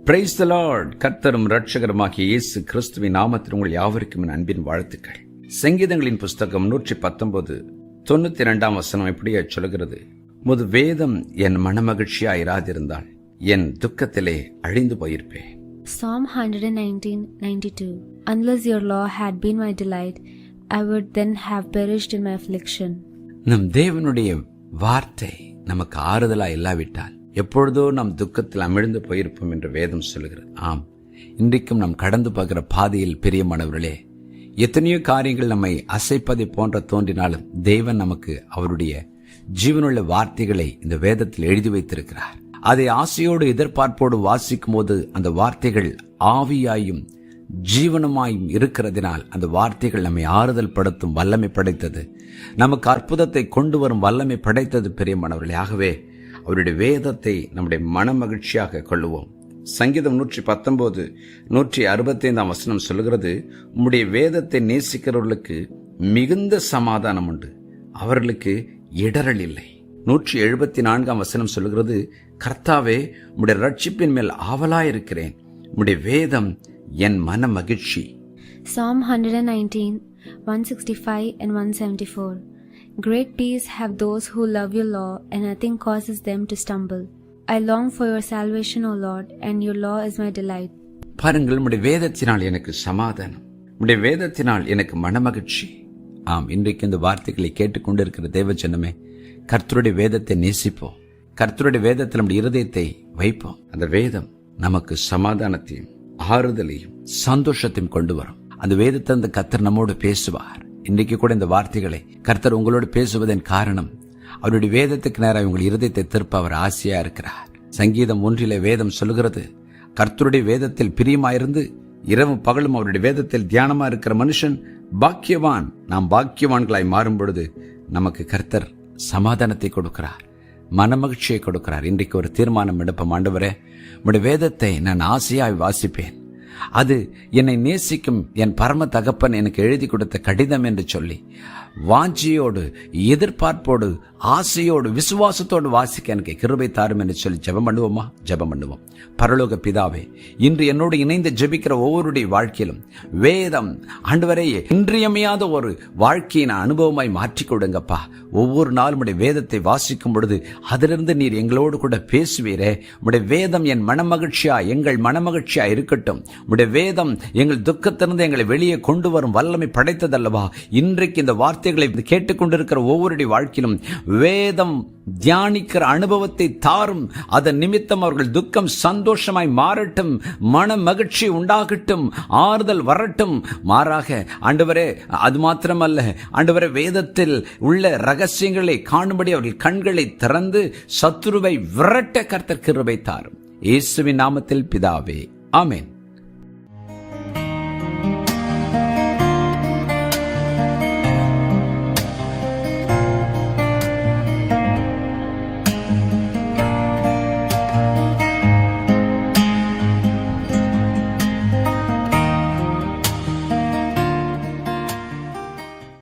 Praise the Lord. கர்த்தரும் இரட்சகருமாகிய இயேசு கிறிஸ்துவின் நாமத்தில் உங்கள் யாவருக்கும் என் அன்பின் வாழ்த்துக்கள். சங்கீதங்களின் புஸ்தகம் 119:92 இப்படியே சொல்கிறது, முது வேதம் என் மனமகிழ்ச்சியாயிராதிருந்தால் என் துக்கத்திலே அழிந்து போயிருப்பேன். Psalm 119:92 Unless your law had been my delight, I would then have perished in my affliction. நம் தேவனுடைய வார்த்தை நமக்கு ஆறுதலா இல்லாவிட்டால் எப்பொழுதோ நம் துக்கத்தில் அமிழ்ந்து போயிருப்போம் என்று வேதம் சொல்கிறது. ஆம், இன்றைக்கும் நாம் கடந்து போகிற பாதையில் பிரியமானவர்களே, எத்தனையோ காரியங்கள் நம்மை அசைப்பதை போன்ற தோன்றினாலும் தேவன் நமக்கு அவருடைய ஜீவனுள்ள வார்த்தைகளை இந்த வேதத்தில் எழுதி வைத்திருக்கிறார். அதை ஆசையோடு எதிர்பார்ப்போடு வாசிக்கும் போது அந்த வார்த்தைகள் ஆவியாயும் ஜீவனமாயும் இருக்கிறதினால் அந்த வார்த்தைகள் நம்மை ஆறுதல் படுத்தும் வல்லமை படைத்தது, நமக்கு அற்புதத்தை கொண்டு வரும் வல்லமை படைத்தது பிரியமானவர்களே. ஆகவே அவருடைய வேதத்தை நம்முடைய மன மகிழ்ச்சியாக கொள்ளுவோம். சங்கீதம் 119:165 சொல்லுகிறது, உம்முடைய வேதத்தை நேசிக்கிறவர்களுக்கு மிகுந்த சமாதானம் உண்டு, அவர்களுக்கு இடரல் இல்லை. 174 சொல்லுகிறது, கர்த்தாவே உம்முடைய ரட்சிப்பின் மேல் ஆவலாயிருக்கிறேன், உம்முடைய வேதம் என் மன மகிழ்ச்சி. Psalm 119:165 and 174 Great peace have those who love your law, and nothing causes them to stumble. I long for your salvation, O Lord, and your law is my delight. பாருங்கள், உம்முடைய வேதத்தினால் எனக்கு சமாதானம், உம்முடைய வேதத்தினால் எனக்கு மனமகிழ்ச்சி. ஆம், இன்றைக்கு இந்த வார்த்தைகளை கேட்டுக்கொண்டிருக்கிற தேவஜனமே, கர்த்தருடைய வேதத்தை நேசிப்போம், கர்த்தருடைய வேதத்தில் நம்முடைய இருதயத்தை வைப்போம். அந்த வேதம் நமக்கு சமாதானத்தையும் ஆறுதலையும் சந்தோஷத்தையும் கொண்டு வரும். அந்த வேதத்தை அந்த கர்த்தர் நம்மோடு பேசுவார். இன்றைக்கு கூட இந்த வார்த்தைகளை கர்த்தர் உங்களோடு பேசுவதன் காரணம், அவருடைய வேதத்துக்கு நேராக உங்கள் இருதயத்தை திருப்ப அவர் ஆசையா இருக்கிறார். சங்கீதம் 1 வேதம் சொல்லுகிறது, கர்த்தருடைய வேதத்தில் பிரியமாயிருந்து இரவும் பகலும் அவருடைய வேதத்தில் தியானமா இருக்கிற மனுஷன் பாக்கியவான். நாம் பாக்கியவான்களாய் மாறும் பொழுது நமக்கு கர்த்தர் சமாதானத்தை கொடுக்கிறார், மனமகிழ்ச்சியை கொடுக்கிறார். இன்றைக்கு ஒரு தீர்மானம் எடுப்போம், ஆண்டவரே உம்முடைய வேதத்தை நான் ஆசையாய் வாசிப்பேன், அது என்னை நேசிக்கும் என் பரம தகப்பன் எனக்கு எழுதி கொடுத்த கடிதம் என்று சொல்லி வாஞ்சியோடு எதிர்பார்ப்போடு ஆசையோடு விசுவாசத்தோடு வாசிக்க எனக்கு கிருபை தாரும் என்று சொல்லி ஜெபம் பண்ணுவோமா? ஜெபம் பண்ணுவோம். பரலோக பிதாவே, இன்று என்னோடு இணைந்து ஜெபிக்கிற ஒவ்வொருடைய வாழ்க்கையிலும் வேதம் ஆண்டவரே இன்றியமையாத ஒரு வாழ்க்கையின் அனுபவமாய் மாற்றிக் கொடுங்கப்பா. ஒவ்வொரு நாளும் உடைய வேதத்தை வாசிக்கும் பொழுது அதிலிருந்து நீர் எங்களோடு கூட பேசுவீரே. உடைய வேதம் என் மனமகிழ்ச்சியா, எங்கள் மனமகிழ்ச்சியா இருக்கட்டும். உடைய வேதம் எங்கள் துக்கத்திலிருந்து எங்களை வெளியே கொண்டு வரும் வல்லமை படைத்ததல்லவா. இன்றைக்கு இந்த வார்த்தைகளை கேட்டுக்கொண்டிருக்கிற ஒவ்வொருடைய வாழ்க்கையிலும் வேதம் தியானிக்கிற அனுபவத்தை தாரும். அதன் நிமித்தம் அவர்கள் துக்கம் சந்தோஷமாய் மாறட்டும், மன மகிழ்ச்சி உண்டாகட்டும், ஆறுதல் வரட்டும். மாறாக ஆண்டவரே, அது மாத்திரமல்ல ஆண்டவரே, வேதத்தில் உள்ள ரகசியங்களை காணும்படி அவர்கள் கண்களை திறந்து சத்துருவை விரட்ட கர்த்தர் கிருபை தாரும். இயேசுவின் நாமத்தில் பிதாவே, ஆமென்.